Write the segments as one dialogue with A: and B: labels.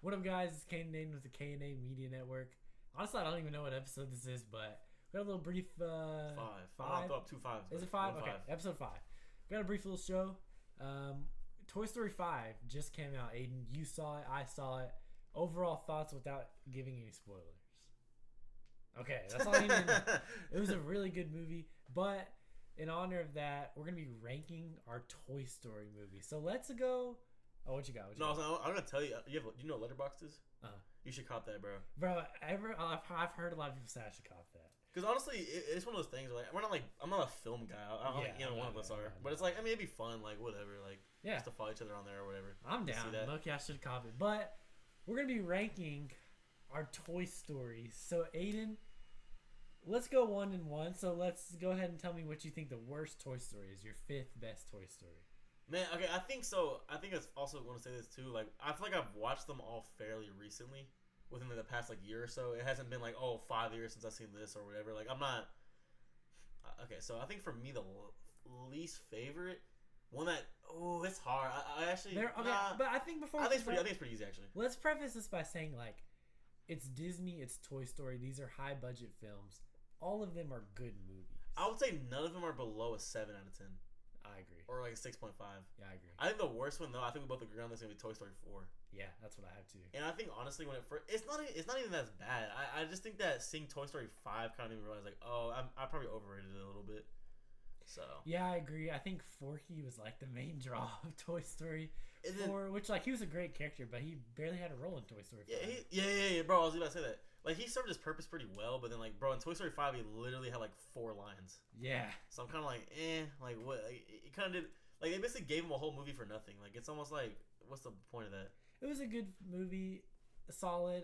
A: What up, guys? It's Kane Name with the K&A Media Network. Honestly, I don't even know what episode this is, but we got a little brief.
B: Five. I'll throw up 2 5s.
A: Is it five?
B: One
A: Okay,
B: five.
A: episode 5. We got a brief little show. Toy Story 5 just came out. Aiden, you saw it. I saw it. Overall thoughts without giving any spoilers. Okay, that's all you need to know. It was a really good movie, but in honor of that, we're gonna be ranking our Toy Story movies. So let's go. Oh, what you got?
B: No, I'm gonna tell you. You know what Letterboxd is?
A: Uh-huh.
B: You should cop that, bro.
A: Bro, I've heard a lot of people say I should cop that.
B: Because honestly, it's one of those things where I'm not a film guy. I don't think either one of us are. But it's like, I mean, it'd be fun, like whatever, like just to follow each other on there or whatever.
A: I'm down. Look, I should cop it. But we're gonna be ranking our Toy Stories. So Aiden, let's go 1 and 1. So let's go ahead and tell me what you think the worst Toy Story is. Your 5th best Toy Story.
B: Man, okay, I think so. I think I also want to say this too. Like, I feel like I've watched them all fairly recently, within the past like year or so. It hasn't been like 5 years since I've seen this or whatever. Like, I'm not. Okay, so I think for me the least favorite one that it's hard. I actually
A: but I think before
B: I think it's pretty easy actually.
A: Let's preface this by saying like, it's Disney, it's Toy Story. These are high budget films. All of them are good movies.
B: I would say none of them are below a 7 out of 10.
A: I agree.
B: Or like a 6.5.
A: Yeah, I agree.
B: I think the worst one though, I think we both agree on this, is gonna be Toy Story 4.
A: Yeah, that's what I have too.
B: And I think honestly, when it's not even as bad. I just think that seeing Toy Story 5 kind of made me realize like, I probably overrated it a little bit. So
A: yeah, I agree. I think Forky was like the main draw of Toy Story 4, which like he was a great character, but he barely had a role in Toy Story 5.
B: Yeah, bro. I was about to say that. Like, he served his purpose pretty well, but then like, bro, in Toy Story 5, he literally had like 4 lines.
A: Yeah.
B: So I'm kind of like what? Like, it kind of did. Like, they basically gave him a whole movie for nothing. Like, it's almost like, what's the point of that?
A: It was a good movie, solid,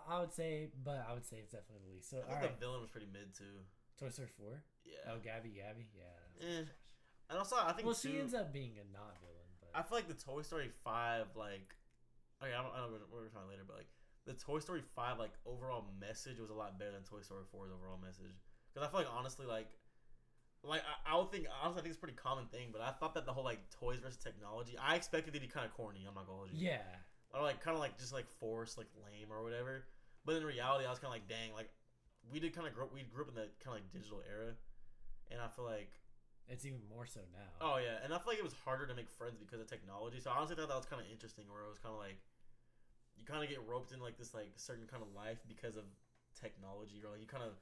A: I would say, but I would say it's definitely the least. So
B: I think the villain was pretty mid too.
A: Toy Story 4?
B: Yeah.
A: Oh, Gabby, yeah.
B: And also, I think
A: she ends up being a not villain. But
B: I feel like the Toy Story 5, like, okay, I don't know, we're talking later, but like the Toy Story 5, like, overall message was a lot better than Toy Story 4's overall message. Because I feel like honestly, like I would think honestly, I think it's a pretty common thing, but I thought that the whole like toys versus technology, I expected it to be kind of corny. I'm not gonna hold you.
A: Yeah.
B: Or like kind of like just like forced, like lame or whatever. But in reality, I was kind of like, dang, like we grew up in the kind of like digital era, and I feel like
A: it's even more so now.
B: Oh yeah, and I feel like it was harder to make friends because of technology. So I honestly thought that was kind of interesting, where it was kind of like you kind of get roped in like this like certain kind of life because of technology, or like you kind of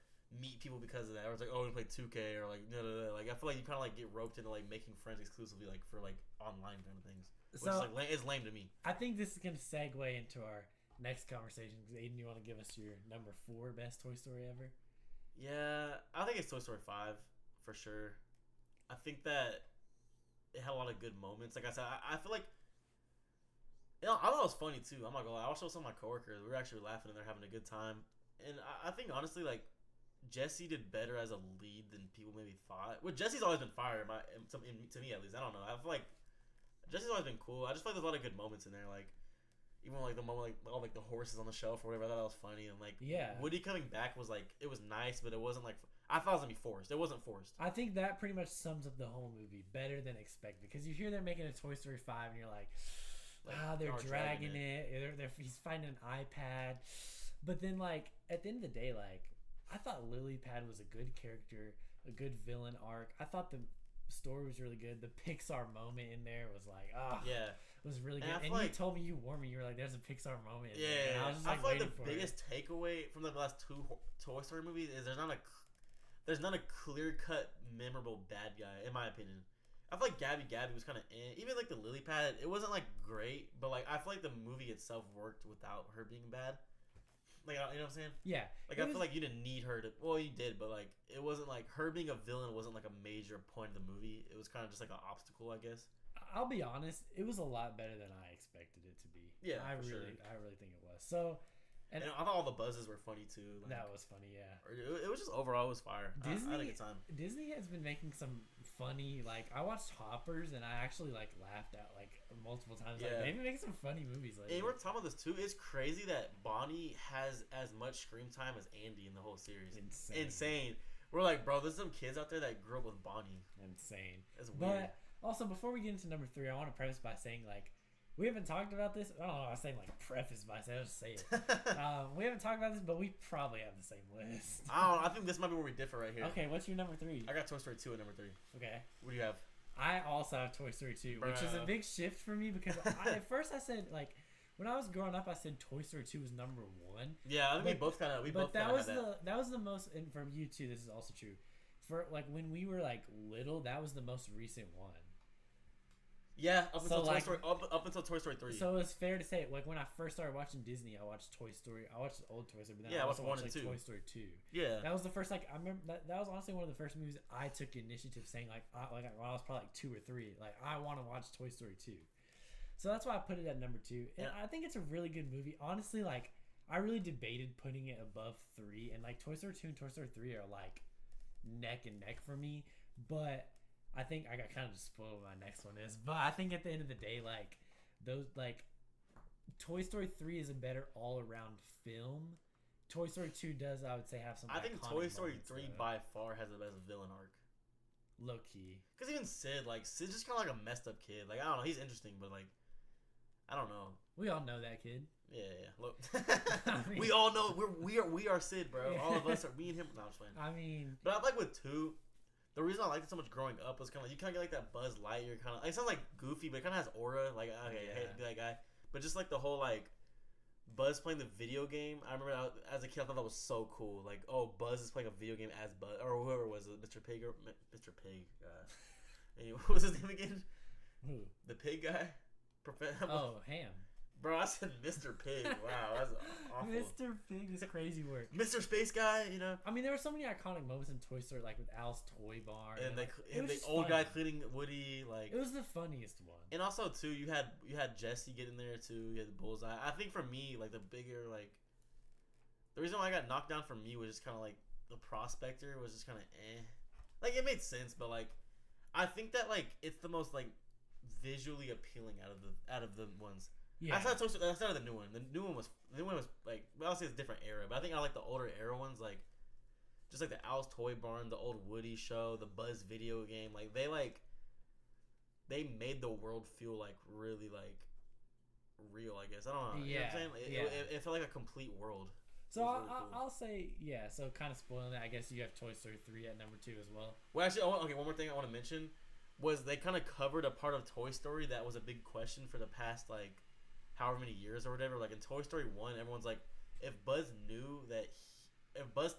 B: meet people because of that. Or it's like, oh, we play 2K, or like no. Like I feel like you kind of like get roped into like making friends exclusively like for like online kind of things, which is like it's lame to me.
A: I think this is gonna segue into our next conversation. Aiden, you want to give us your number 4 best Toy Story ever?
B: Yeah, I think it's Toy Story 5 for sure. I think that it had a lot of good moments. Like I said, I feel like I thought it was funny too. I'm not gonna lie. I was with some of my coworkers. We were actually laughing and they're having a good time. And I think honestly, like Jesse did better as a lead than people maybe thought. Well, Jesse's always been fire, to me at least. I don't know. I feel like Jesse's always been cool. I just feel like there's a lot of good moments in there. Like even like the moment like all like the horses on the shelf or whatever. I thought that was funny. And like Woody coming back was like it was nice, but it wasn't like I thought it was gonna be forced. It wasn't forced.
A: I think that pretty much sums up the whole movie better than expected, because you hear they're making a Toy Story 5 and you're like they're dragging it. He's finding an iPad, but then like at the end of the day, like I thought Lily Pad was a good character, a good villain arc. I thought the story was really good. The Pixar moment in there was like, it was really good. And you told me you warned me. You were like, "There's a Pixar moment."
B: Yeah,
A: I was just
B: I feel like
A: the
B: biggest takeaway from the last 2 Toy Story movies is there's not a clear cut memorable bad guy in my opinion. I feel like Gabby was kind of even like the Lily Pad. It wasn't like great, but like I feel like the movie itself worked without her being bad. Like, you know what I'm saying?
A: Yeah.
B: Like, I feel like you didn't need her to... Well, you did, but, like, it wasn't, like... Her being a villain wasn't, like, a major point of the movie. It was kind of just, like, an obstacle, I guess.
A: I'll be honest. It was a lot better than I expected it to be.
B: Yeah,
A: I really think it was. So...
B: And I thought all the buzzes were funny, too. Like,
A: that was funny, yeah.
B: It was just... Overall, it was fire.
A: Disney,
B: I had a good time.
A: Disney has been making some funny... Like, I watched Hoppers, and I actually, like, laughed out, like, multiple times. Yeah. Like, they've been making some funny movies lately.
B: And we're talking about this, too. It's crazy that Bonnie has as much screen time as Andy in the whole series. Insane. We're like, bro, there's some kids out there that grew up with Bonnie.
A: Insane.
B: That's weird.
A: But, also, before we get into number 3, I want to preface by saying, like, We haven't talked about this. I don't know. I was saying like preface by saying, I'll just say it. We haven't talked about this, but we probably have the same list.
B: I think this might be where we differ right here.
A: Okay, what's your number 3?
B: I got Toy Story 2 at number 3.
A: Okay.
B: What do you have?
A: I also have Toy Story 2, which is a big shift for me because at first I said like when I was growing up I said Toy Story 2 was number 1.
B: Yeah, I think we both kind of
A: that was the most, and from you too this is also true. For like when we were like little, that was the most recent one.
B: Yeah, up until Toy Story 3.
A: So it's fair to say, like when I first started watching Disney, I watched Toy Story. I watched the old Toy Story, but then I also watched like Toy Story 2.
B: Yeah,
A: that was the first I remember that was honestly one of the first movies I took initiative saying when I was probably like 2 or 3, like I want to watch Toy Story 2. So that's why I put it at number 2, and I think it's a really good movie. Honestly, like I really debated putting it above 3, and like Toy Story 2 and Toy Story 3 are like neck and neck for me, but I think I got kind of just spoiled what my next one is. But I think at the end of the day, like those, like Toy Story 3 is a better all around film. Toy Story 2 does, I would say, have some.
B: I think Toy Story 3 by far has the best villain arc.
A: Low key.
B: Because even Sid's just kind of like a messed up kid. Like I don't know, he's interesting, but like I don't know.
A: We all know that kid.
B: Yeah. Look, we all know we are Sid, bro. All of us are me and him. No, I'm just playing.
A: I mean,
B: but I like with 2. The reason I liked it so much growing up was kind of like you kind of get like that Buzz Lightyear kind of. It sounds like goofy, but it kind of has aura. Like okay, I hate to be that guy, but just like the whole like Buzz playing the video game. I remember as a kid, I thought that was so cool. Like, oh, Buzz is playing a video game as Buzz, or whoever was it, Mr. Pig or Mr. Pig. Anyway, what was his name again?
A: Who?
B: The pig guy.
A: Oh, Ham.
B: Bro, I said Mr. Pig. Wow, that's awful.
A: Mr. Pig is crazy work.
B: Mr. Space Guy, you know.
A: I mean, there were so many iconic moments in Toy Story, like with Al's toy barn,
B: and the old guy cleaning Woody. Like
A: it was the funniest one.
B: And also too, you had Jesse get in there too. You had the Bullseye. I think for me, like the reason why I got knocked down for me was just kind of like the Prospector was just kind of Like it made sense, but like I think that like it's the most like visually appealing out of the ones. Yeah. That's not the new one. The new one was like, I'll say it's a different era, but I think I like the older era ones, like just like the Al's Toy Barn, the old Woody show, the Buzz video game. Like they made the world feel like really like real. I guess I don't know.
A: Yeah.
B: You know what I'm saying? It felt like a complete world.
A: So really cool. I'll say So kind of spoiling that, I guess you have Toy Story 3 at number 2 as well.
B: Well, actually, one more thing I want to mention was they kind of covered a part of Toy Story that was a big question for the past like however many years or whatever. Like in Toy Story 1, everyone's like, if Buzz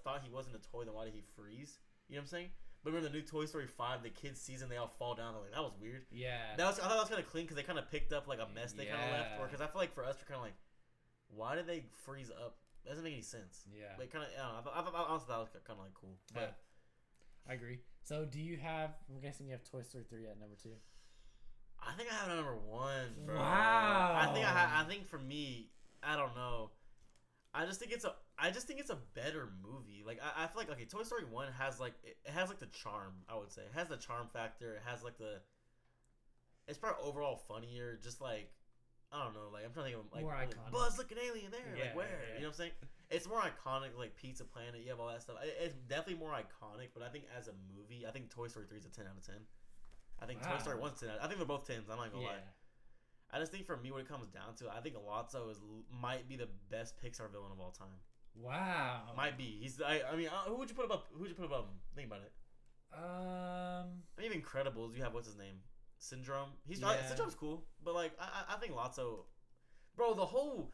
B: thought he wasn't a toy, then why did he freeze? You know what I'm saying? But remember the new Toy Story 5, the kids season, they all fall down. Like that was weird.
A: Yeah.
B: I thought that was kind of clean because they kind of picked up like a mess they kind of left. Or because I feel like for us, we're kind of like, why did they freeze up? That doesn't make any sense.
A: Yeah.
B: Like kind of, I honestly thought that was kind of like cool. But
A: I agree. So do you have? I'm guessing you have Toy Story 3 at number 2.
B: I think I have it at number 1, bro.
A: Wow.
B: I think for me, I don't know. I just think it's a better movie. Like I feel like okay, Toy Story 1 has like it has like the charm. I would say it has the charm factor. It has like it's probably overall funnier. Just like I don't know. Like I'm trying to think of like
A: more iconic.
B: Buzz looking alien there.
A: Yeah,
B: like where?
A: Yeah.
B: You know what I'm saying? It's more iconic. Like Pizza Planet. You have all that stuff. It's definitely more iconic. But I think as a movie, I think Toy Story 3 is a 10 out of 10. I think Toy Story 1's 10. I think they're both 10s. I'm not gonna lie. I just think for me, what it comes down to, I think Lotso might be the best Pixar villain of all time.
A: Wow.
B: Might be. I mean, who would you put above him? Think about it.
A: I
B: mean, even Incredibles. You have what's his name? Syndrome. Syndrome's cool, but like I think Lotso, bro. The whole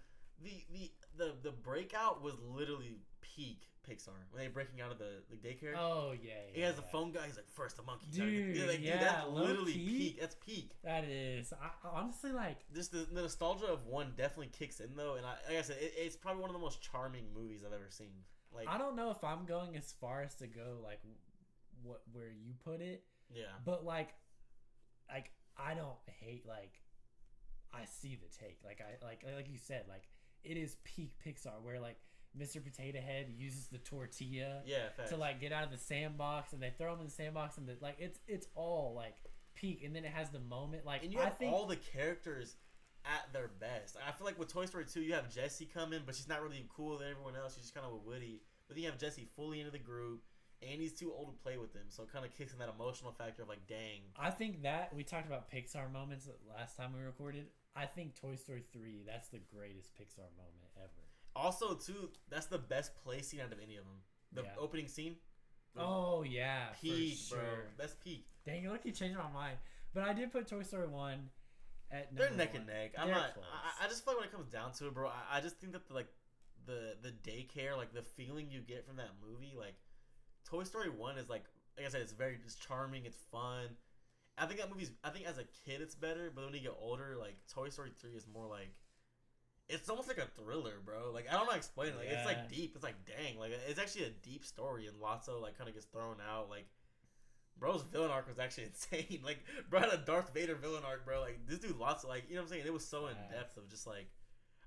B: the breakout was literally peak Pixar when they're breaking out of the daycare.
A: Oh yeah.
B: He has the phone guy. He's like, first the monkey.
A: Dude,
B: dude, that's literally peak. That's peak.
A: That is. I honestly like.
B: Just the nostalgia of 1 definitely kicks in though, and like I said, it's probably one of the most charming movies I've ever seen. Like
A: I don't know if I'm going as far as to go like where you put it.
B: Yeah.
A: But like I don't hate like I see the take like you said like it is peak Pixar where like Mr. Potato Head uses the tortilla to like get out of the sandbox and they throw him in the sandbox and like it's all like peak and then it has the moment like
B: and you have all the characters at their best. I feel like with Toy Story 2 you have Jessie come in but she's not really cool than everyone else. She's just kind of with Woody. But then you have Jessie fully into the group. Andy's too old to play with him, so it kind of kicks in that emotional factor of like, dang.
A: I think that we talked about Pixar moments last time we recorded. I think Toy Story 3, that's the greatest Pixar moment ever.
B: Also, too, that's the best play scene out of any of them. The opening scene.
A: Oh, yeah.
B: Peak,
A: for sure.
B: bro. That's peak.
A: Dang, you lucky changed my mind. But I did put Toy Story 1 at number
B: They're neck
A: 1.
B: and neck.
A: They're close.
B: I just feel like when it comes down to it, bro, I just think that the daycare, like the feeling you get from that movie, like Toy Story 1 is like I said, it's charming, it's fun. I think as a kid it's better, but when you get older, like Toy Story 3 is more like it's almost like a thriller, bro. Like I don't know how to explain it. Like it's like deep. It's like dang, like it's actually a deep story, and Lotso like kind of gets thrown out. Like bro's villain arc was actually insane. Like bro had a Darth Vader villain arc, bro. Like this dude Lotso, like you know what I'm saying? It was so in depth of just like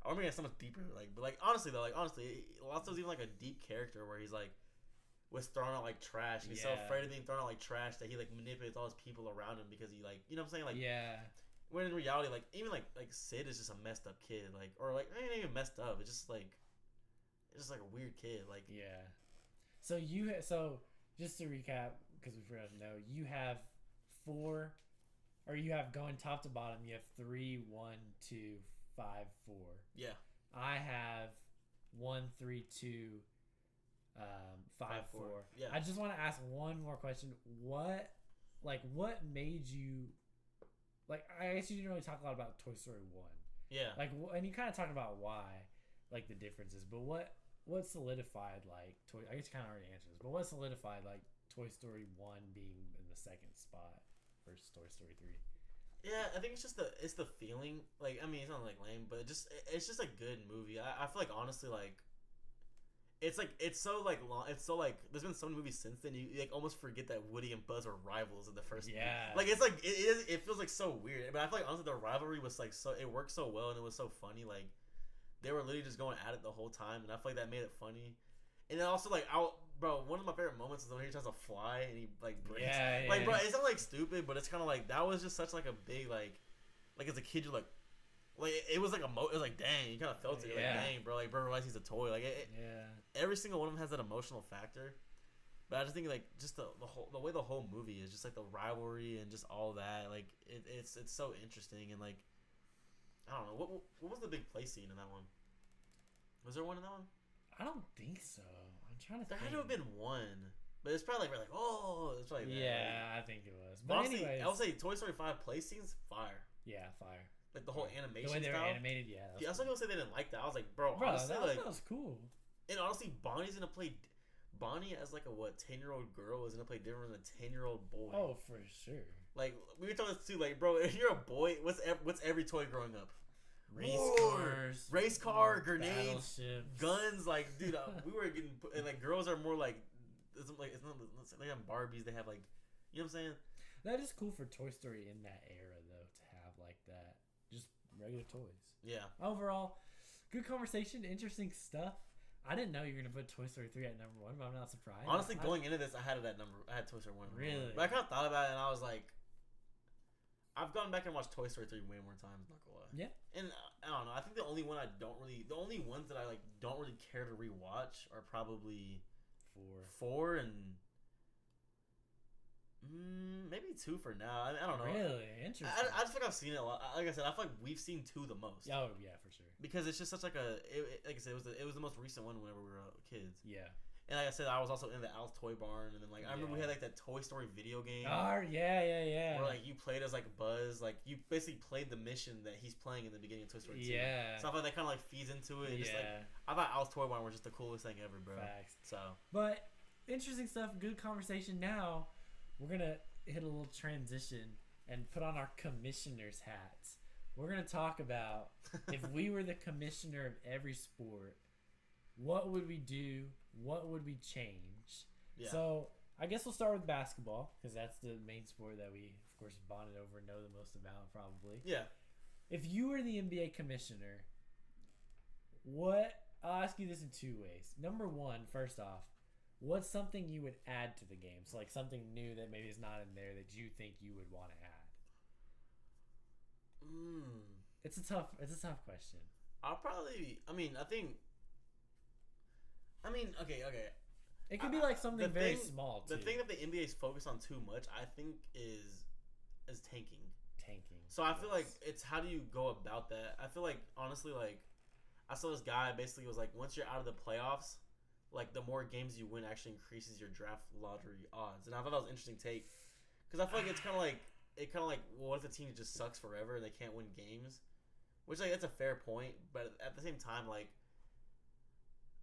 B: I want to get so much deeper. Like but like honestly Lotso's even like a deep character where he's like was thrown out like trash. He's so afraid of being thrown out like trash that he like manipulates all his people around him because he like you know what I'm saying like when in reality like even like Sid is just a messed up kid like or like not even messed up it's just like a weird kid like
A: so just to recap because we forgot to know you have 4 or you have going top to bottom you have 3 1 2 5 4 I have 1 3 2 5 4 I just want to ask one more question. What made you like I guess you didn't really talk a lot about Toy Story 1 like and you kind of talked about why like the differences but what solidified like I guess you kind of already answered this but what solidified like Toy Story 1 being in the second spot versus Toy Story 3?
B: I think it's the feeling like I mean it's not like lame but it's just a good movie. I feel like honestly like it's so like long. It's so like there's been so many movies since then. You like almost forget that Woody and Buzz were rivals in the first movie. Like it's like it feels like so weird. But I feel like honestly the rivalry was like so it worked so well and it was so funny. Like they were literally just going at it the whole time, and I feel like that made it funny. And then also like one of my favorite moments is when he tries to fly and he like breaks. Like bro, it's not like stupid, but it's kind of like that was just such like a big like as a kid you're like it was like it was like dang you kind of felt it like dang bro like bro realized he's a toy like every single one of them has that emotional factor but I just think like just the way the whole movie is just like the rivalry and just all that like it's so interesting and like I don't know what was the big play scene in that one? Was there one in that one?
A: I don't think so. I'm trying to
B: there
A: think.
B: Had to have been one but it's probably like we're like oh it's probably
A: I think it was but
B: honestly
A: anyways
B: I would say Toy Story 5 play scenes fire
A: fire.
B: Like the whole animation
A: the way they were
B: style.
A: Animated,
B: Some people say they didn't like that. I was like, bro honestly,
A: that was cool.
B: And honestly, Bonnie as like a 10-year-old girl is gonna play different than a 10-year-old boy.
A: Oh, for sure.
B: Like we were talking this too. Like, bro, if you're a boy, what's every toy growing up? Race car, grenades, guns. Like, dude, we were getting and like girls are more like it's not they have Barbies. They have like, you know what I'm saying?
A: That is cool for Toy Story in that era though to have like that. Just regular toys. Yeah. Overall, good conversation, interesting stuff. I didn't know you were gonna put Toy Story 3 at number 1, but I'm not surprised.
B: Honestly, going into this, I had it at number. I had Toy Story 1.
A: Really?
B: But I kind of thought about it, and I was like, I've gone back and watched Toy Story 3 way more times. Not gonna lie. Yeah. And I don't know. I think the only ones that I like don't really care to rewatch are probably 4 and. Maybe 2 for now. I don't know.
A: Really interesting.
B: I just feel like I've seen it a lot. Like I said, I feel like we've seen 2 the most.
A: Oh yeah, for sure.
B: Because it's just such like like I said, it was the most recent one whenever we were kids.
A: Yeah.
B: And like I said, I was also in the Al's Toy Barn, and then like I remember we had like that Toy Story video game.
A: Oh yeah.
B: Where like you played as like Buzz, like you basically played the mission that he's playing in the beginning of Toy Story 2.
A: Yeah.
B: So I thought that kind of like feeds into it. And just like I thought Al's Toy Barn was just the coolest thing ever, bro.
A: Facts.
B: So.
A: But interesting stuff. Good conversation. Now we're gonna hit a little transition and put on our commissioner's hats. We're going to talk about if we were the commissioner of every sport, what would we do? What would we change? Yeah. So I guess we'll start with basketball because that's the main sport that we, of course, bonded over and know the most about probably. Yeah. If you were the NBA commissioner, I'll ask you this in 2 ways. Number 1, first off, what's something you would add to the game? So like something new that maybe is not in there that you think you would want to add. It's a tough question.
B: Okay.
A: It could be like something very small too.
B: The thing that the NBA is focused on too much, I think, is tanking. So I feel like it's how do you go about that? I feel like honestly, like I saw this guy basically was like once you're out of the playoffs, like the more games you win actually increases your draft lottery odds, and I thought that was an interesting take because I feel like it's kind of like well, what if the team just sucks forever and they can't win games? Which like that's a fair point, but at the same time, like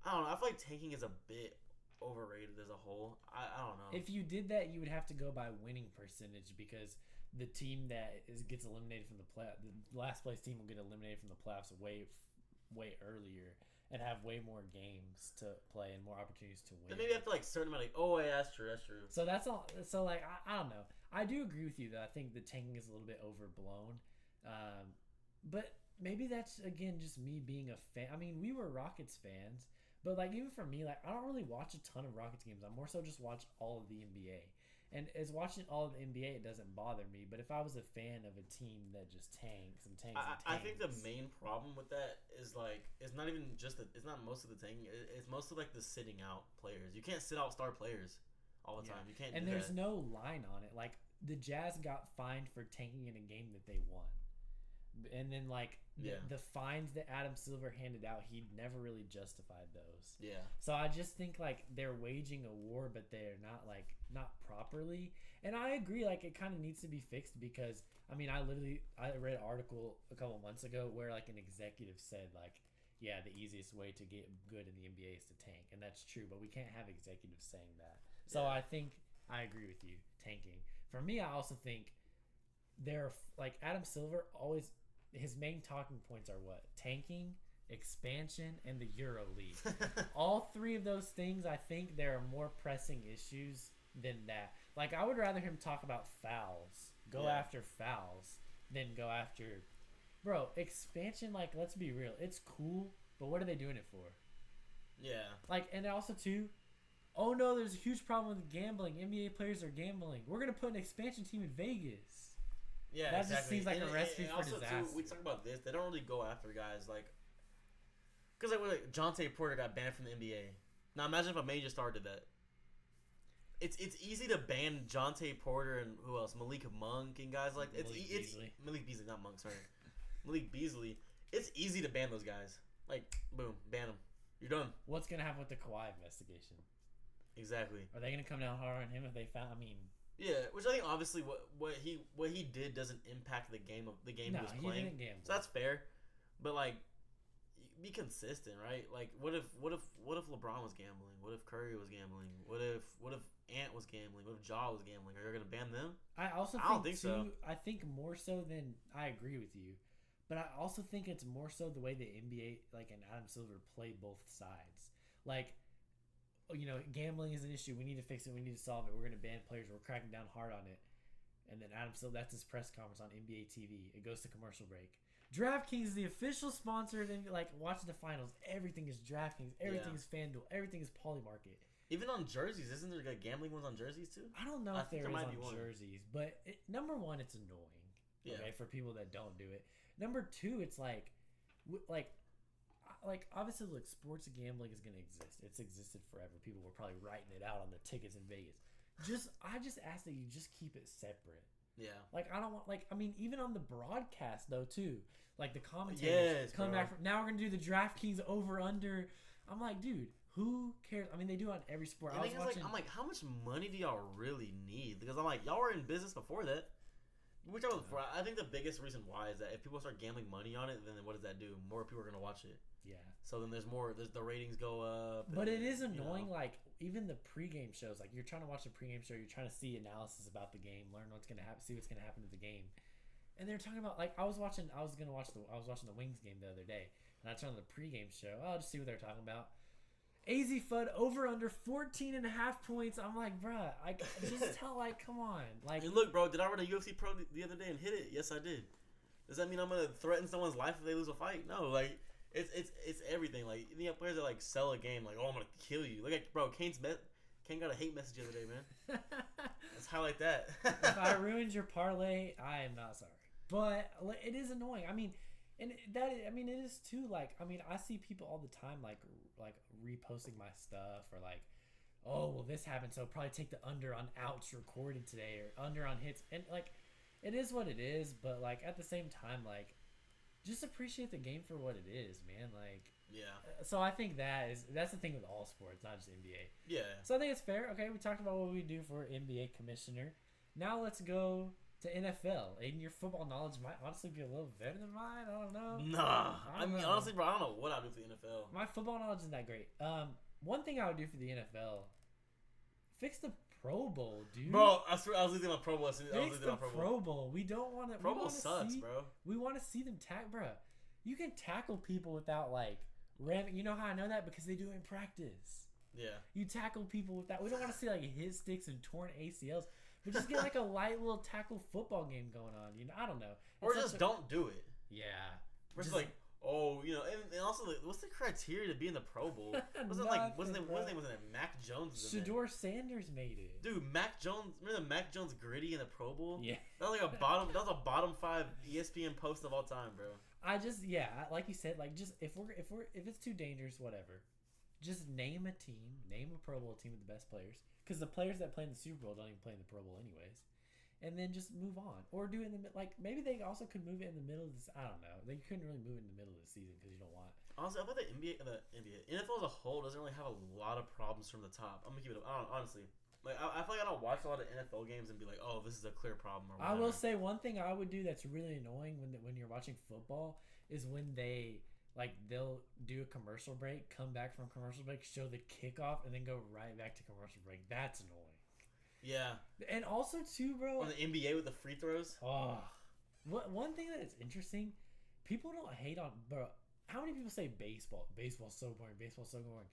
B: I don't know, I feel like tanking is a bit overrated as a whole. I don't know.
A: If you did that, you would have to go by winning percentage because the team that gets eliminated from the the last place team will get eliminated from the playoffs way earlier and have way more games to play and more opportunities to win.
B: Then maybe after like certain amount of oh yeah, that's true.
A: So that's all. So like I don't know. I do agree with you though. I think the tanking is a little bit overblown, but maybe that's again just me being a fan. I mean, we were Rockets fans. But, like, even for me, like, I don't really watch a ton of Rockets games. I more so just watch all of the NBA. And as watching all of the NBA, it doesn't bother me. But if I was a fan of a team that just tanks and tanks and tanks.
B: I think the main problem with that is, like, it's not even just it's not most of the tanking. It's mostly, like, the sitting out players. You can't sit out star players all the time. You can't
A: and
B: do
A: there's
B: that.
A: no line on it. Like, the Jazz got fined for tanking in a game that they won. And then, like, the fines that Adam Silver handed out, he never really justified those. Yeah. So I just think, like, they're waging a war, but they're not, like, not properly. And I agree, like, it kind of needs to be fixed because, I mean, I read an article a couple months ago where, like, an executive said, like, yeah, the easiest way to get good in the NBA is to tank. And that's true, but we can't have executives saying that. So I think I agree with you, tanking. For me, I also think they're, like, Adam Silver always... His main talking points are what? Tanking, expansion, and the Euro League. All three of those things, I think there are more pressing issues than that. Like, I would rather him talk about fouls, go after fouls, than go after... Bro, expansion, like, let's be real. It's cool, but what are they doing it for? Yeah. Like, and also, too, oh, no, there's a huge problem with gambling. NBA players are gambling. We're going to put an expansion team in Vegas.
B: Yeah,
A: that
B: exactly.
A: just seems like a recipe for
B: also,
A: disaster.
B: Too, we talk about this. They don't really go after guys like, because like Jonte Porter got banned from the NBA. Now imagine if a major star did that. It's easy to ban Jonte Porter and who else? Malik Monk and guys like it's Malik Beasley, not Monk. Sorry, Malik Beasley. It's easy to ban those guys. Like boom, ban them. You're done.
A: What's gonna happen with the Kawhi investigation?
B: Exactly.
A: Are they gonna come down hard on him if they found? I mean.
B: Yeah, which I think obviously what he did doesn't impact the game he was playing. He didn't gamble. So that's fair, but like, be consistent, right? Like, what if LeBron was gambling? What if Curry was gambling? What if Ant was gambling? What if Ja was gambling? Are you gonna ban them?
A: I don't think so. I think more so than I agree with you, but I also think it's more so the way the NBA like and Adam Silver play both sides, like. You know, gambling is an issue. We need to fix it. We need to solve it. We're going to ban players. We're cracking down hard on it. And then Adam Silver, that's his press conference on NBA TV. It goes to commercial break. DraftKings is the official sponsor. Then, like, watching the finals, everything is DraftKings. Everything is FanDuel. Everything is Polymarket.
B: Even on jerseys, isn't there like gambling ones on jerseys too?
A: I don't know if there is on jerseys, but number one, it's annoying. Yeah. Okay, for people that don't do it. Number two, it's like obviously, look, sports gambling is going to exist. It's existed forever. People were probably writing it out on the tickets in Vegas. I just ask that you just keep it separate. Yeah. Like, I don't want, like, I mean, even on the broadcast, though, too. Like, the commentators come back. Now we're going to do the DraftKings over-under. I'm like, dude, who cares? I mean, they do it on every sport.
B: I'm like, how much money do y'all really need? Because I'm like, y'all were in business before that. I think the biggest reason why is that if people start gambling money on it, then what does that do? More people are going to watch it. Yeah. So then there's the ratings go up.
A: But it is annoying, like, even the pregame shows. Like, you're trying to watch the pregame show, you're trying to see analysis about the game, learn what's going to happen, see what's going to happen to the game. And they're talking about, like, I was watching the Wings game the other day, and I turned on the pregame show. I'll just see what they're talking about. AZ Fudd over under 14.5 points. I'm like, bruh, just tell, like, come on. Like,
B: hey, look, bro, did I run a UFC pro the other day and hit it? Yes, I did. Does that mean I'm going to threaten someone's life if they lose a fight? No, like... It's everything. Like, you have players that like sell a game like, oh, I'm gonna kill you. Look at Kane got a hate message the other day, man. Let's highlight that.
A: If I ruined your parlay, I am not sorry. But it is annoying. I mean, and it is too. Like, I mean, I see people all the time like reposting my stuff or like, oh, well, this happened, so probably take the under on outs recorded today or under on hits, and like, it is what it is. But like at the same time, like just appreciate the game for what it is, man. Like
B: Yeah.
A: so I think that's the thing with all sports, not just NBA.
B: Yeah.
A: So I think it's fair. Okay, we talked about what we do for NBA commissioner. Now let's go to NFL. And your football knowledge might honestly be a little better than mine. I don't know.
B: Nah.
A: I don't know.
B: Honestly, bro, I don't know what I do for the NFL.
A: My football knowledge isn't that great. One thing I would do for the NFL, fix the Pro Bowl, dude.
B: Bro, I swear I was losing my Pro Bowl.
A: Fix the Pro Bowl. We don't want to.
B: Pro Bowl sucks, bro.
A: We want to see them bro. You can tackle people without like ramming. You know how I know that? Because they do it in practice.
B: Yeah.
A: You tackle people with that. We don't want to see like hit sticks and torn ACLs. But just get like a light little tackle football game going on. You know, I don't know.
B: Or just don't do it.
A: Yeah.
B: Just like, oh, you know, and also like, what's the criteria to be in the Pro Bowl? Wasn't like what's his name? Wasn't it Mac Jones?
A: Shedeur Sanders made it.
B: Dude, Mac Jones. Remember the Mac Jones gritty in the Pro Bowl?
A: Yeah.
B: That was like a bottom 5 ESPN post of all time, bro.
A: Like you said, like just if it's too dangerous, whatever. Just name a team, name a Pro Bowl team with the best players, because the players that play in the Super Bowl don't even play in the Pro Bowl anyways, and then just move on, or do it in the like maybe they also could move it in the middle of this. I don't know. They couldn't really move it in the middle of the season because you don't want.
B: Honestly, I thought the NFL as a whole doesn't really have a lot of problems from the top. I'm gonna keep it. Honestly, like I feel like I don't watch a lot of NFL games and be like, oh, this is a clear problem. Or whatever.
A: I will say one thing I would do that's really annoying when you're watching football is when they'll do a commercial break, come back from commercial break, show the kickoff, and then go right back to commercial break. That's annoying. Yeah. And also too, bro.
B: On the NBA with the free throws.
A: Oh, one thing that is interesting, people don't hate on, bro. How many people say baseball? Baseball's so boring. Baseball's so boring.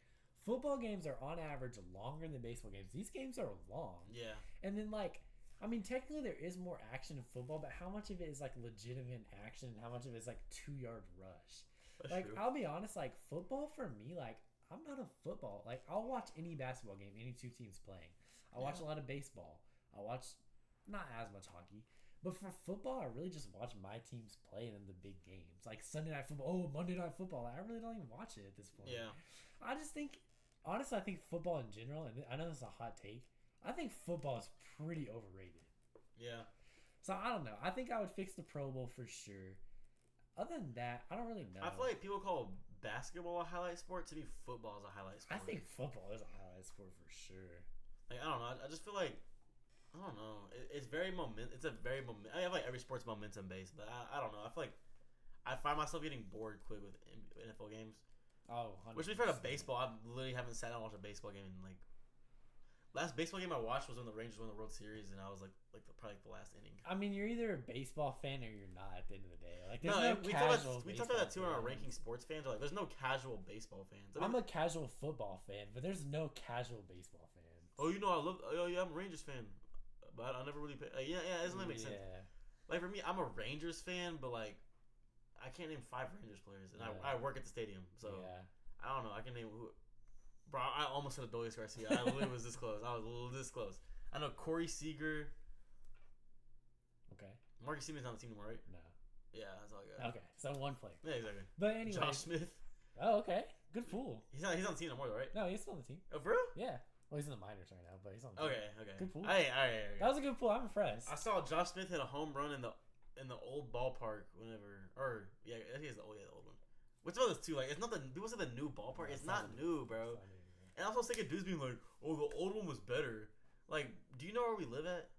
A: Football games are on average longer than baseball games. These games are long.
B: Yeah.
A: And then like, I mean, technically there is more action in football, but how much of it is like legitimate action and how much of it is like 2-yard rush?
B: That's
A: like,
B: true.
A: I'll be honest, like, football for me, like, I'm not a football. Like, I'll watch any basketball game, any two teams playing. I'll watch a lot of baseball. I'll watch not as much hockey. But for football, I really just watch my teams play in the big games. Like, Sunday Night Football. Oh, Monday Night Football. I really don't even watch it at this point.
B: Yeah.
A: I just think, honestly, I think football in general, and I know this is a hot take, I think football is pretty overrated.
B: Yeah.
A: So, I don't know. I think I would fix the Pro Bowl for sure. Other than that, I don't really know.
B: I feel like people call basketball a highlight sport. To me, football is a highlight sport.
A: I think football is a highlight sport for sure.
B: Like, I don't know. I just feel like, I don't know. It's very It's a very moment. I feel like every sport's momentum based, but I don't know. I feel like I find myself getting bored quick with NFL games.
A: Oh, 100%.
B: Which, to be fair to baseball, I literally haven't sat down and watched a baseball game in like. Last baseball game I watched was when the Rangers won the World Series, and I was probably the last inning.
A: I mean, you're either a baseball fan or you're not. At the end of the day, like there's
B: we talked about that too in our ranking sports fans. Like, there's no casual baseball fans.
A: I'm a casual football fan, but there's no casual baseball fans.
B: Oh, you know, I'm a Rangers fan, but I never really. Yeah, it doesn't really make sense. Like for me, I'm a Rangers fan, but like, I can't name 5 Rangers players, and I work at the stadium, so I don't know. I can name who. Bro, I almost said Adolis Garcia. I literally was this close. I was a little this close. I know Corey Seager.
A: Okay.
B: Marcus Simeon's on the team anymore, right?
A: No.
B: Yeah, that's all I got.
A: Okay, so one player.
B: Yeah, exactly.
A: But anyway.
B: Josh Smith.
A: Oh, okay. Good pool.
B: He's on the team anymore, right?
A: No, he's still on the team.
B: Oh, for real?
A: Yeah. Well, he's in the minors right now, but he's on the team.
B: Okay.
A: Good pool.
B: All right.
A: That was a good pool. I'm impressed.
B: I saw Josh Smith hit a home run in the old ballpark whenever, or yeah, I think it's the old one. Which one of those two? Like, it's not people say the new ballpark. It's not new, bro. And I was also thinking dudes being like, "Oh, the old one was better." Like, do you know where we live at?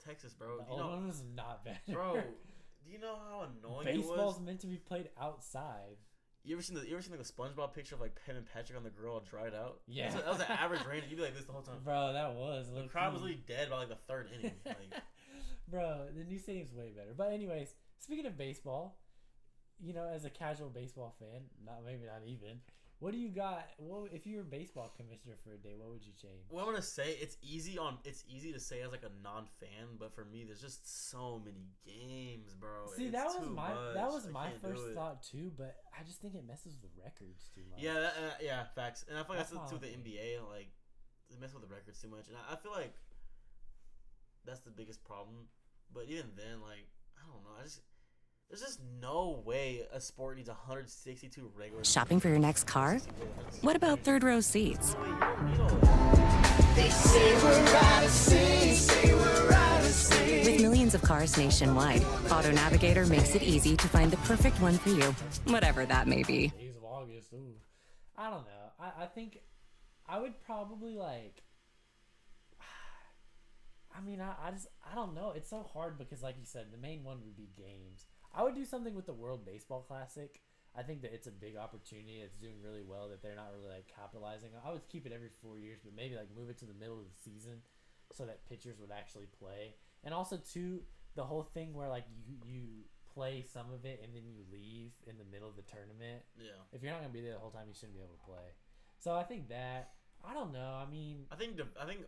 B: Texas, bro.
A: The old one was not better,
B: bro. Do you know how annoying it was?
A: Baseball's meant to be played outside.
B: You ever seen like a SpongeBob picture of like Penn and Patrick on the grill all dried out?
A: Yeah,
B: that was an average rain. You'd be like this the whole time.
A: Bro, that was.
B: The crowd was literally dead by like the 3rd inning. Like,
A: bro, the new stadium's way better. But anyways, speaking of baseball, you know, as a casual baseball fan, not even. What do you got? Well, if you were baseball commissioner for a day, what would you change?
B: Well, I'm gonna say it's easy to say as like a non-fan, but for me, there's just so many games, bro.
A: See, that was my first thought too, but I just think it messes with the records too much.
B: Yeah, facts. And I feel like that's too with the NBA. Like, they mess with the records too much, and I feel like that's the biggest problem. But even then, like, I don't know. There's just no way a sport needs 162 regular.
C: Shopping for your next car? What about third row seats? With millions of cars nationwide, Auto Navigator makes it easy to find the perfect one for you, whatever that may be.
A: Days of August. Ooh. I don't know. I think I would probably like. I mean, I don't know. It's so hard because, like you said, the main one would be games. I would do something with the World Baseball Classic. I think that it's a big opportunity. It's doing really well that they're not really like capitalizing. I would keep it every 4 years, but maybe like move it to the middle of the season so that pitchers would actually play. And also too, the whole thing where like you play some of it and then you leave in the middle of the tournament.
B: Yeah.
A: If you're not gonna be there the whole time, you shouldn't be able to play. So I think that. I don't know. I mean,
B: I think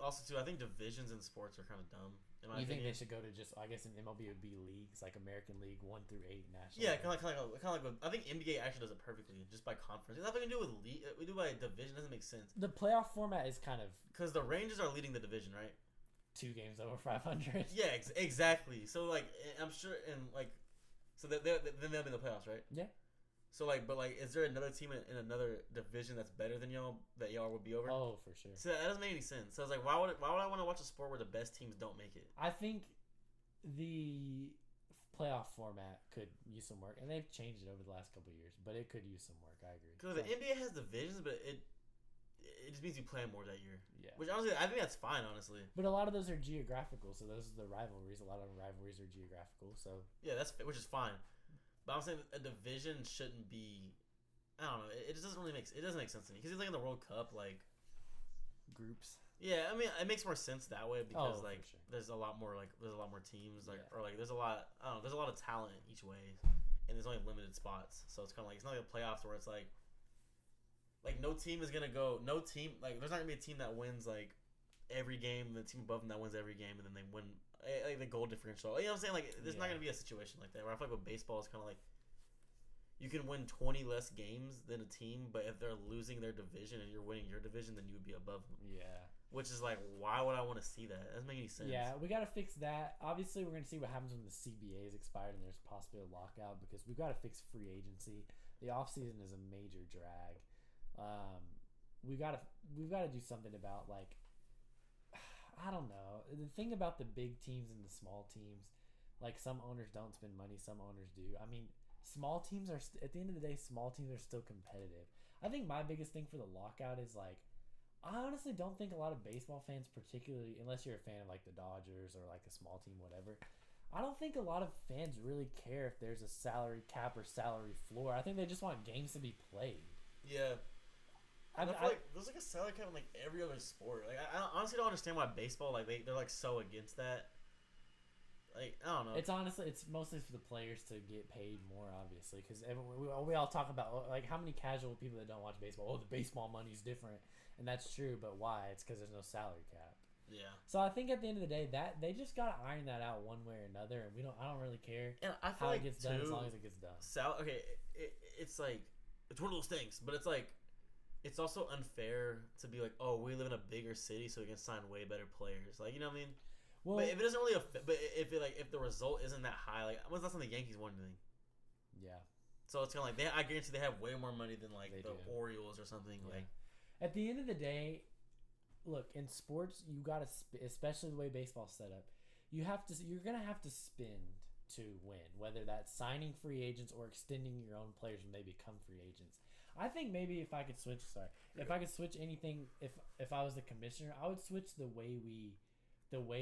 B: also too. I think divisions in sports are kind of dumb. In my
A: you think
B: opinion.
A: they should go to just? I guess in MLB it would be leagues like American League 1 through 8 national.
B: Yeah, kind of like. I think NBA actually does it perfectly, just by conference. It's nothing to do with league. We do by division. Doesn't make sense.
A: The playoff format is kind of
B: because the Rangers are leading the division, right?
A: 2 games over 500.
B: Yeah, exactly. So like, I'm sure, and like, so then they'll be in the playoffs, right?
A: Yeah.
B: So like, but like, is there another team in another division that's better than y'all that y'all would be over?
A: Oh, for sure.
B: So that doesn't make any sense. So I was like, why would I want to watch a sport where the best teams don't make it?
A: I think the playoff format could use some work, and they've changed it over the last couple of years, but it could use some work. I agree.
B: Because the NBA has divisions, but it just means you play more that year.
A: Yeah.
B: Which honestly, I think that's fine, honestly.
A: But a lot of those are geographical, so those are the rivalries. A lot of rivalries are geographical, so
B: yeah, which is fine. But I'm saying a division shouldn't be. I don't know. It just doesn't really make sense to me because it's like in the World Cup, like
A: groups.
B: Yeah, I mean, it makes more sense that way because
A: for
B: like
A: sure.
B: there's a lot more teams
A: Yeah.
B: or like there's a lot of talent each way, and there's only limited spots. So it's kind of like it's not like a playoffs where it's like no team is gonna go. No team like there's not gonna be a team that wins like every game. The team above them that wins every game, and then they win like the goal differential. You know what I'm saying? Like there's not gonna be a situation like that. Where I feel like with baseball, it's kind of like. You can win 20 less games than a team, but if they're losing their division and you're winning your division, then you would be above them.
A: Yeah.
B: Which is like, why would I want to see that? That doesn't make any sense.
A: Yeah, we got to fix that. Obviously, we're going to see what happens when the CBA is expired and there's possibly a lockout because we've got to fix free agency. The offseason is a major drag. We've got to do something about like, I don't know. The thing about the big teams and the small teams, like some owners don't spend money, some owners do. I mean, small teams are at the end of the day, small teams are still competitive. I think my biggest thing for the lockout is like, I honestly don't think a lot of baseball fans, particularly unless you're a fan of like the Dodgers or like a small team, whatever. I don't think a lot of fans really care if there's a salary cap or salary floor. I think they just want games to be played.
B: Yeah. I feel like there's like a salary cap in like every other sport. Like I honestly don't understand why baseball they're like so against that. Like I don't know.
A: It's mostly for the players to get paid more, obviously, because we all talk about like how many casual people that don't watch baseball. Oh, the baseball money's different, and that's true. But why? It's because there's no salary cap.
B: Yeah.
A: So I think at the end of the day, that they just gotta iron that out one way or another, and I don't really care
B: and I feel
A: how
B: like
A: it gets done as long as it gets done.
B: It's like it's one of those things, but it's like it's also unfair to be like, oh, we live in a bigger city, so we can sign way better players. Like you know what I mean? Well, but if it doesn't really, if the result isn't that high, like when's the last time the Yankees won anything?
A: Yeah.
B: So it's kind of like I guarantee they have way more money than like the Orioles or something. Yeah. Like
A: at the end of the day, look in sports, you gotta, especially the way baseball's set up, you're gonna have to spend to win, whether that's signing free agents or extending your own players when they become free agents. I think maybe if I could switch anything, if I was the commissioner, I would switch the way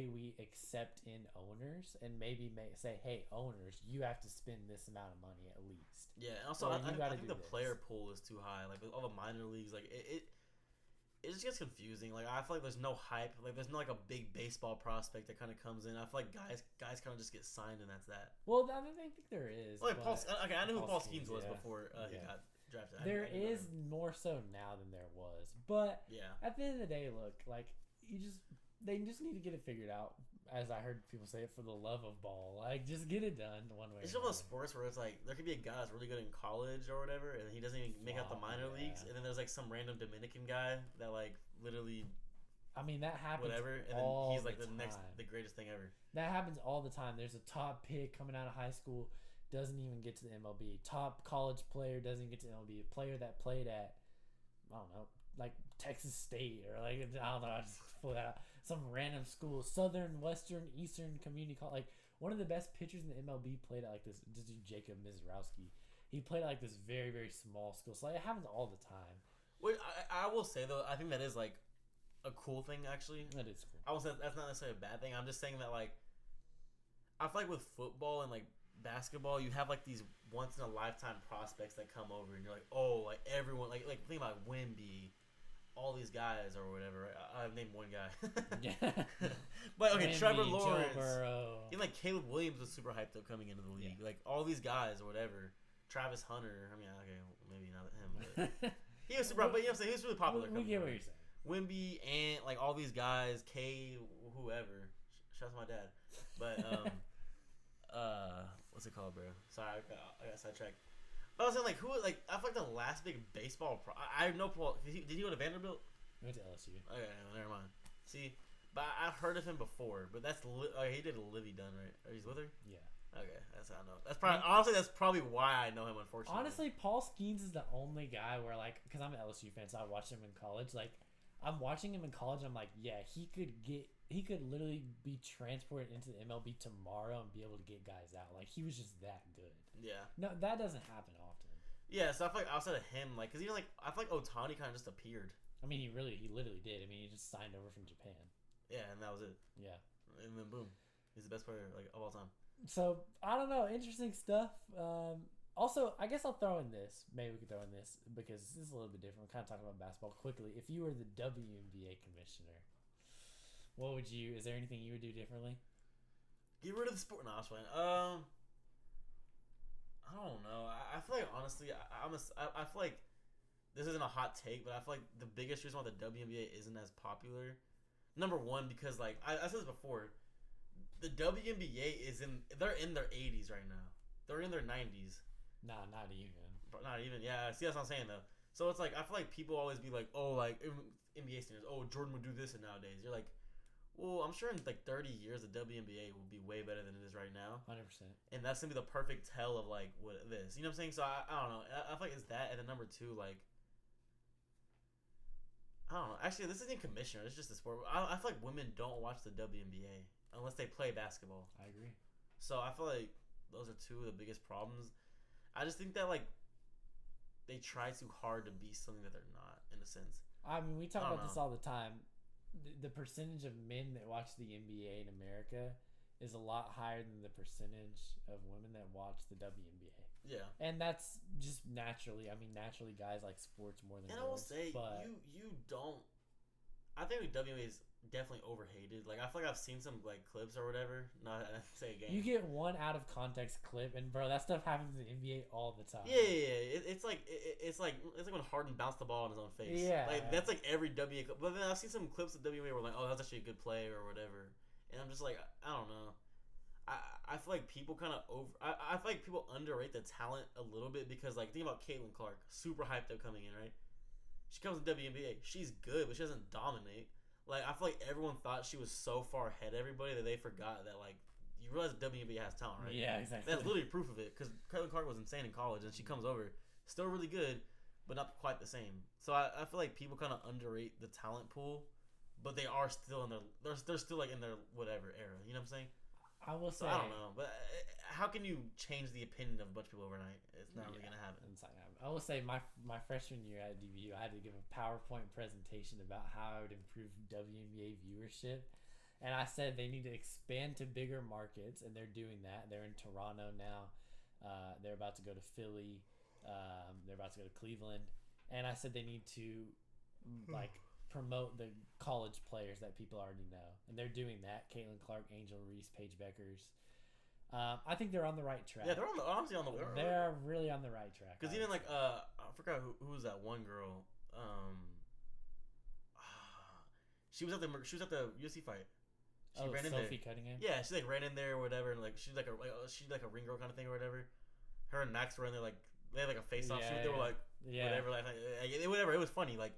A: we accept in owners and maybe say, hey, owners, you have to spend this amount of money at least.
B: Yeah, and also I think the player pool is too high. Like with all the minor leagues, like it just gets confusing. Like I feel like there's no hype. Like there's no like a big baseball prospect that kind of comes in. I feel like guys kind of just get signed and that's that.
A: Well, I think there is.
B: Like I knew who Paul Skeens was before he got drafted.
A: There is more so now than there was, but
B: yeah.
A: At the end of the day, look, like they just need to get it figured out. As I heard people say it, for the love of ball, like just get it done one way.
B: It's one of those sports where it's like there could be a guy that's really good in college or whatever, and he doesn't even make out the minor leagues, and then there's like some random Dominican guy that like literally.
A: I mean that happens.
B: Whatever, and then he's like the greatest thing ever.
A: That happens all the time. There's a top pick coming out of high school, doesn't even get to the MLB. Top college player doesn't get to the MLB. A player that played at, I don't know, like Texas State or like I don't know. I just pull that out. Some random school, Southern, Western, Eastern community college, like One of the best pitchers in the MLB played at like this. Just Jacob Mizorowski. He played at like this very very small school. So like, it happens all the time.
B: Wait, I will say though, I think that is like a cool thing actually.
A: That is cool.
B: I will say that's not necessarily a bad thing. I'm just saying that like I feel like with football and like basketball, you have like these once in a lifetime prospects that come over, and you're like, oh, like everyone, like think about Wemby, all these guys or whatever. Right? I've named one guy.
A: Yeah.
B: But okay,
A: Wemby,
B: Trevor
A: Joe
B: Lawrence,
A: Burrow.
B: even like Caleb Williams was super hyped up coming into the league.
A: Yeah.
B: Like all these guys or whatever. Travis Hunter. I mean, okay, maybe not him, but he was super. But you know what I'm saying? He was really popular.
A: We get what you're saying.
B: Wemby and like all these guys, K, whoever. Shout out to my dad. But what's it called, bro? Sorry, I got sidetracked. But I was saying like who like I feel like the last big baseball. I have no Paul. Did he go to Vanderbilt?
A: I went to LSU.
B: Okay, never mind. See, but I've heard of him before. But that's he did a Livy Dunn, right? Or he's with her.
A: Yeah.
B: Okay, that's how I know. That's probably honestly that's probably why I know him. Unfortunately,
A: Honestly, Paul Skeens is the only guy where like because I'm an LSU fan, so I watched him in college. Like I'm watching him in college. I'm like, yeah, he could literally be transported into the MLB tomorrow and be able to get guys out. Like he was just that good.
B: Yeah.
A: No, that doesn't happen often.
B: Yeah, so I feel like outside of him, like, cause even like I feel like Ohtani kind of just appeared.
A: I mean, he literally did. I mean, he just signed over from Japan.
B: Yeah, and that was it.
A: Yeah.
B: And then boom, he's the best player like of all time.
A: So I don't know, interesting stuff. Also, I guess I'll throw in this. Maybe we could throw in this because this is a little bit different. We're kind of talking about basketball quickly. If you were the WNBA commissioner, what would you? Is there anything you would do differently?
B: Get rid of the sport. No, I was playing. I don't know. I feel like honestly, I feel like this isn't a hot take, but I feel like the biggest reason why the WNBA isn't as popular, number one, because like I said this before, the WNBA they're in their 80s right now. They're in their 90s.
A: Nah, not even.
B: Not even. Yeah, see that's what I'm saying though. So it's like I feel like people always be like, oh, like NBA standards. Oh, Jordan would do this, and nowadays you're like, well, I'm sure in like 30 years the WNBA will be way better than it is right now.
A: 100%.
B: And that's gonna be the perfect tell of like what this. You know what I'm saying? So I don't know. I feel like it's that, and then number two, like I don't know. Actually, this isn't commissioner. It's just a sport. I feel like women don't watch the WNBA unless they play basketball.
A: I agree.
B: So I feel like those are two of the biggest problems. I just think that like they try too hard to be something that they're not, in a sense.
A: I mean, we talk about this all the time. The percentage of men that watch the NBA in America is a lot higher than the percentage of women that watch the WNBA.
B: Yeah.
A: And that's just naturally. I mean, naturally, guys like sports more than
B: girls.
A: And
B: I will say,
A: but
B: you don't. I think the WNBA is definitely overhated. Like I feel like I've seen some like clips or whatever. Not say a game.
A: You get one out of context clip, and bro, that stuff happens in the NBA all the time.
B: Yeah. It's like when Harden bounced the ball on his own face.
A: Yeah,
B: like that's like every WNBA clip. But then I've seen some clips of WNBA where like, oh, that's actually a good play or whatever. And I'm just like, I don't know. I feel like people kind of I feel like people underrate the talent a little bit because like think about Caitlin Clark, super hyped up coming in, right? She comes to WNBA, she's good, but she doesn't dominate. Like I feel like everyone thought she was so far ahead of everybody that they forgot that like you realize WNBA has talent, right?
A: Yeah, exactly.
B: That's literally proof of it because Caitlin Clark was insane in college, and she comes over, still really good, but not quite the same. So I feel like people kind of underrate the talent pool, but they are still in their they're still like in their whatever era. You know what I'm saying?
A: I will say,
B: So I don't know, but how can you change the opinion of a bunch of people overnight? It's not really gonna happen.
A: It's not gonna happen. I will say my freshman year at DBU, I had to give a PowerPoint presentation about how I would improve WNBA viewership, and I said they need to expand to bigger markets, and they're doing that. They're in Toronto now. They're about to go to Philly. They're about to go to Cleveland, and I said they need to like promote the college players that people already know, and they're doing that. Caitlin Clark, Angel Reese, Paige Beckers. I think they're on the right track.
B: Yeah, they're honestly on the.
A: They're really on the right track.
B: Because even like I forgot who was that one girl. She was at the UFC fight. She ran in
A: Sophie
B: there.
A: Cunningham.
B: Yeah, she like ran in there or whatever, and like she's like a ring girl kind of thing or whatever. Her and Max were in there like they had like a face off shoot. They were like whatever, like whatever. It was funny. Like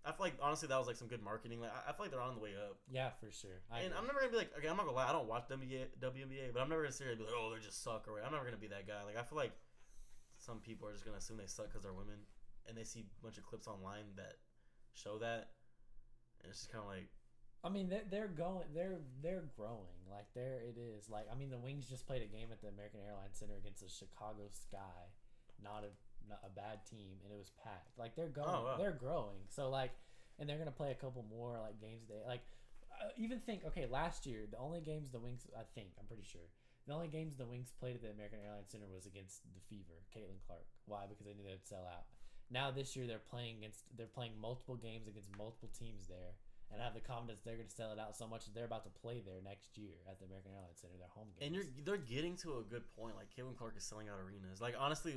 B: I feel like honestly that was like some good marketing. Like I feel like they're on the way up.
A: Yeah, for sure.
B: And I'm never gonna be like, okay, I'm not gonna lie, I don't watch WNBA, but I'm never gonna sit here and be like, oh, they just suck or whatever. I'm never gonna be that guy. Like I feel like some people are just gonna assume they suck because they're women, and they see a bunch of clips online that show that, and it's just kind of like,
A: I mean, they're growing. Like there it is. Like I mean, the Wings just played a game at the American Airlines Center against the Chicago Sky, not a bad team, and it was packed. Like they're going.
B: Oh, wow.
A: They're growing. So like, and they're gonna play a couple more like games a day. Like even think. Okay, last year the only games the Wings. I'm pretty sure. The only games the Wings played at the American Airlines Center was against the Fever, Caitlin Clark. Why? Because they knew they'd sell out. Now this year they're playing multiple games against multiple teams there. And I have the confidence they're going to sell it out so much that they're about to play there next year at the American Airlines Center, their home games.
B: And they're getting to a good point. Like Caitlin Clark is selling out arenas. Like honestly,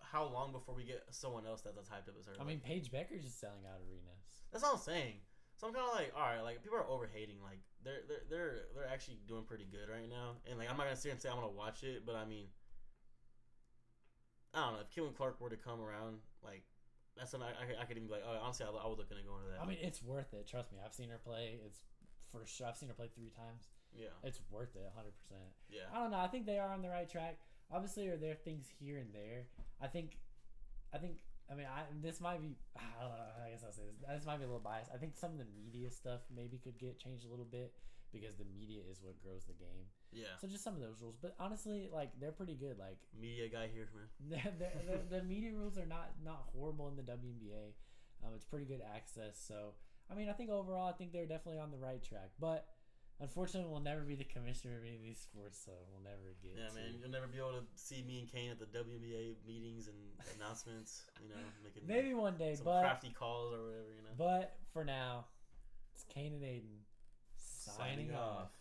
B: how long before we get someone else that's hyped up as her?
A: I mean, Paige Becker's just selling out arenas.
B: That's what I'm saying. So I'm kind of like, all right, like people are overhating. Like they're actually doing pretty good right now. And like I'm not gonna sit here and say I'm gonna watch it, but I mean, I don't know if Caitlin Clark were to come around, like. That's when I could even be like, oh, honestly, I was looking to go into that.
A: I mean, it's worth it. Trust me. I've seen her play. It's for sure. I've seen her play 3 times.
B: Yeah.
A: It's worth it, 100%.
B: Yeah.
A: I don't know. I think they are on the right track. Obviously, are there things here and there. I mean, this might be, I don't know. I guess I'll say this. This might be a little biased. I think some of the media stuff maybe could get changed a little bit because the media is what grows the game.
B: Yeah.
A: So just some of those rules, but honestly, like they're pretty good. Like
B: media guy here, man.
A: the media rules are not horrible in the WNBA. It's pretty good access. So I mean, I think overall, I think they're definitely on the right track. But unfortunately, we'll never be the commissioner of any of these sports, so we'll never get.
B: Yeah, man, you'll never be able to see me and Kane at the WNBA meetings and announcements. You know, making
A: maybe one day,
B: some
A: but
B: crafty calls or whatever. You know.
A: But for now, it's Kane and Aiden signing off.